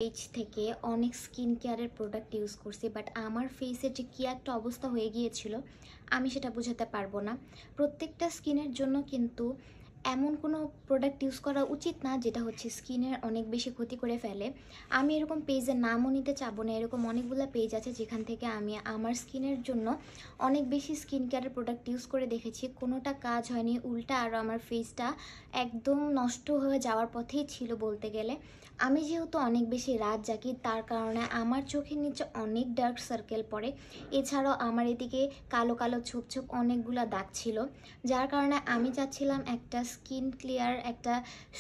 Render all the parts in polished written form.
Page থেকে অনেক skin কেয়ারের প্রোডাক্ট ইউজ করছি, বাট আমার ফেসের যে কী একটা অবস্থা হয়ে গিয়েছিল আমি সেটা বোঝাতে পারবো না। প্রত্যেকটা স্কিনের জন্য কিন্তু এমন কোনো প্রোডাক্ট ইউজ করা উচিত না যেটা হচ্ছে স্কিনের অনেক বেশি ক্ষতি করে ফেলে। আমি এরকম পেজের নামও নিতে চাবো না, এরকম অনেকগুলো পেজ আছে যেখান থেকে আমি আমার স্কিনের জন্য অনেক বেশি স্কিন কেয়ারের প্রোডাক্ট ইউজ করে দেখেছি, কোনোটা কাজ হয়নি, উল্টা আরও আমার ফেসটা একদম নষ্ট হয়ে যাওয়ার পথেই ছিল বলতে গেলে। আমি যেহেতু অনেক বেশি রাত জাগি, তার কারণে আমার চোখের নিচে অনেক ডার্ক সার্কেল পড়ে, এছাড়াও আমার এদিকে কালো কালো ছোপ ছোপ অনেকগুলো দাগ ছিল, যার কারণে আমি চাচ্ছিলাম একটা স্কিন ক্লিয়ার, একটা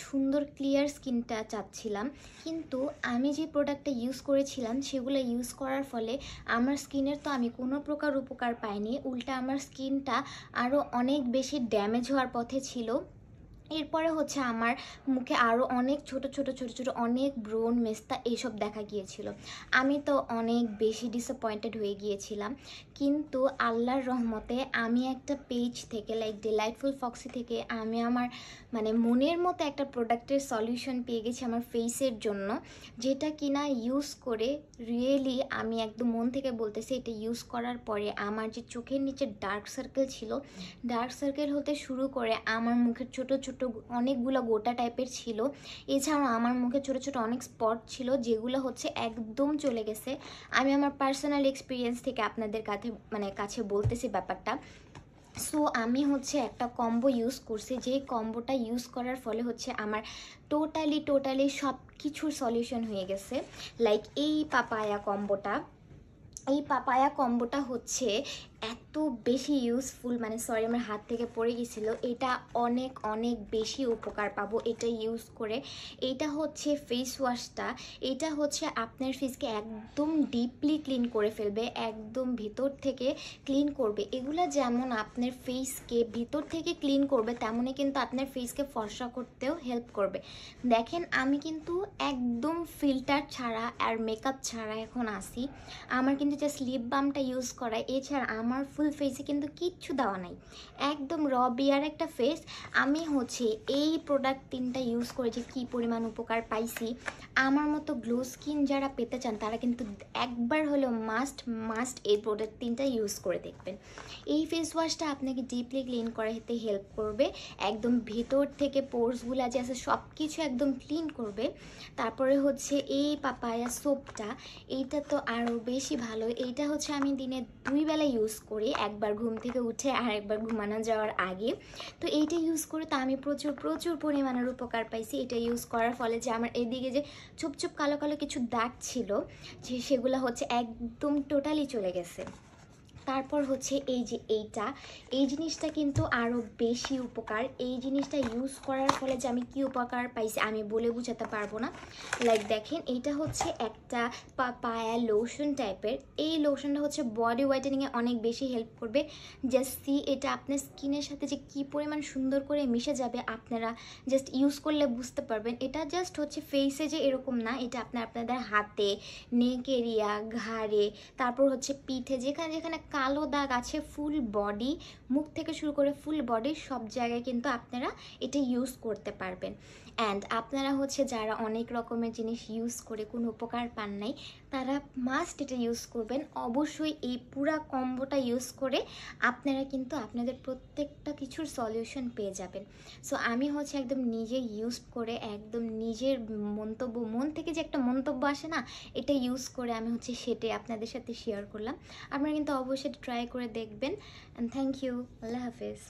সুন্দর ক্লিয়ার স্কিনটা চাচ্ছিলাম। কিন্তু আমি যে প্রোডাক্টটা ইউজ করেছিলাম সেগুলো ইউজ করার ফলে আমার স্কিনের তো আমি কোনো প্রকার উপকার পাইনি, উল্টা আমার স্কিনটা আরও অনেক বেশি ড্যামেজ হওয়ার পথে ছিল। এরপরে হচ্ছে আমার মুখে আরও অনেক ছোট ছোট ছোট ছোট অনেক ব্রণ, মেস্তা এইসব দেখা গিয়েছিল। আমি তো অনেক বেশি ডিসঅ্যাপয়েন্টেড হয়ে গিয়েছিলাম। কিন্তু আল্লাহর রহমতে আমি একটা পেজ থেকে লাইক ডিলাইটফুল ফক্সি থেকে আমি আমার মনের মতো একটা প্রোডাক্টের সলিউশন পেয়ে গেছি আমার ফেসের জন্য, যেটা কিনা ইউজ করে রিয়েলি আমি একদম মন থেকে বলতেছি, এটা ইউজ করার পরে আমার যে চোখের নিচে ডার্ক সার্কেল ছিল, ডার্ক সার্কেল হতে শুরু করে আমার মুখের ছোট ছোট অনেকগুলো গোটা টাইপের ছিল, এছাড়াও আমার মুখে ছোট ছোট অনেক স্পট ছিল যেগুলো হচ্ছে একদম চলে গেছে। আমি আমার পার্সোনাল এক্সপিরিয়েন্স থেকে আপনাদের কাছে বলতেছি ব্যাপারটা। সো আমি হচ্ছে একটা কম্বো ইউজ করছি, যে কম্বোটা ইউজ করার ফলে হচ্ছে আমার টোটালি সব কিছুর সলিউশন হয়ে গেছে। লাইক এই পাপায়া কম্বোটা হচ্ছে এত বেশি ইউজফুল, সরি আমার হাত থেকে পড়ে গেছিলো, এটা অনেক অনেক বেশি উপকার পাবো এটা ইউজ করে। এইটা হচ্ছে ফেস ওয়াশটা, এটা হচ্ছে আপনার ফেসকে একদম ডিপলি ক্লিন করে ফেলবে, একদম ভিতর থেকে ক্লিন করবে। এগুলা যেমন আপনার ফেসকে ভিতর থেকে ক্লিন করবে, তেমনই কিন্তু আপনার ফেসকে ফর্সা করতেও হেল্প করবে। দেখেন আমি কিন্তু একদম ফিল্টার ছাড়া আর মেকআপ ছাড়া এখন আসি, আমার কিন্তু জাস্ট লিপ বামটা ইউজ করা, এছাড়া আমার ফুল ফেসে কিন্তু কিচ্ছু দেওয়া নাই, একদম র বিয়ার একটা ফেস। আমি হচ্ছে এই প্রোডাক্ট 3টা ইউজ করে যে কী পরিমাণ উপকার পাইছি। আমার মতো গ্লো স্কিন যারা পেতে চান তারা কিন্তু একবার হলেও মাস্ট এই প্রোডাক্ট 3টা ইউজ করে দেখবেন। এই ফেস ওয়াশটা আপনাকে ডিপলি ক্লিন করাতে হেল্প করবে, একদম ভেতর থেকে পোর্সগুলো যে আছে সব কিছু একদম ক্লিন করবে। তারপরে হচ্ছে এই পাপায়া সোপটা, এইটা তো আরও বেশি ভালো। এইটা হচ্ছে আমি দিনে 2 বেলা ইউজ করি, একবার ঘুম থেকে উঠে আর একবার ঘুমানো যাওয়ার আগে। তো এইটা ইউজ করে তো আমি প্রচুর পরিমাণের উপকার পাইছি। এটা ইউজ করার ফলে যে আমার এদিকে যে ছোপ ছোপ কালো কালো কিছু দাগ ছিল, যে সেগুলো হচ্ছে একদম টোটালি চলে গেছে। তারপর হচ্ছে এই জিনিসটা কিন্তু আরও বেশি উপকার। এই জিনিসটা ইউজ করার ফলে যে আমি কী উপকার পাইছি আমি বলে বোঝাতে পারবো না। লাইক দেখেন, এইটা হচ্ছে একটা পাপায়া লোশন টাইপের। এই লোশনটা হচ্ছে বডি হোয়াইটেনিংয়ে অনেক বেশি হেল্প করবে। জাস্ট এটা আপনার স্কিনের সাথে যে কী পরিমাণ সুন্দর করে মিশে যাবে আপনারা জাস্ট ইউজ করলে বুঝতে পারবেন। এটা জাস্ট হচ্ছে ফেসে যে এরকম না, এটা আপনাদের হাতে, নেক এরিয়া, ঘাড়ে, তারপর হচ্ছে পিঠে, যেখানে যেখানে কালো দাগ আছে, ফুল বডি, মুখ থেকে শুরু করে ফুল বডি সব জায়গায় কিন্তু আপনারা এটা ইউজ করতে পারবেন। অ্যান্ড আপনারা হচ্ছে যারা অনেক রকমের জিনিস ইউজ করে কোনো উপকার পান নাই, তারা মাস্ট এটা ইউজ করবেন। অবশ্যই এই পুরা কম্বোটা ইউজ করে আপনারা কিন্তু আপনাদের প্রত্যেকটা কিছুর সলিউশন পেয়ে যাবেন। সো আমি হচ্ছে একদম নিজে ইউজ করে একদম নিজের মন্তব্য, মন থেকে যে একটা মন্তব্য আসে না, এটা ইউজ করে আমি হচ্ছে সেটাই আপনাদের সাথে শেয়ার করলাম। আপনারা কিন্তু অবশ্যই ট্রাই করে দেখবেন। অ্যান্ড থ্যাংক ইউ, আল্লাহ হাফেজ।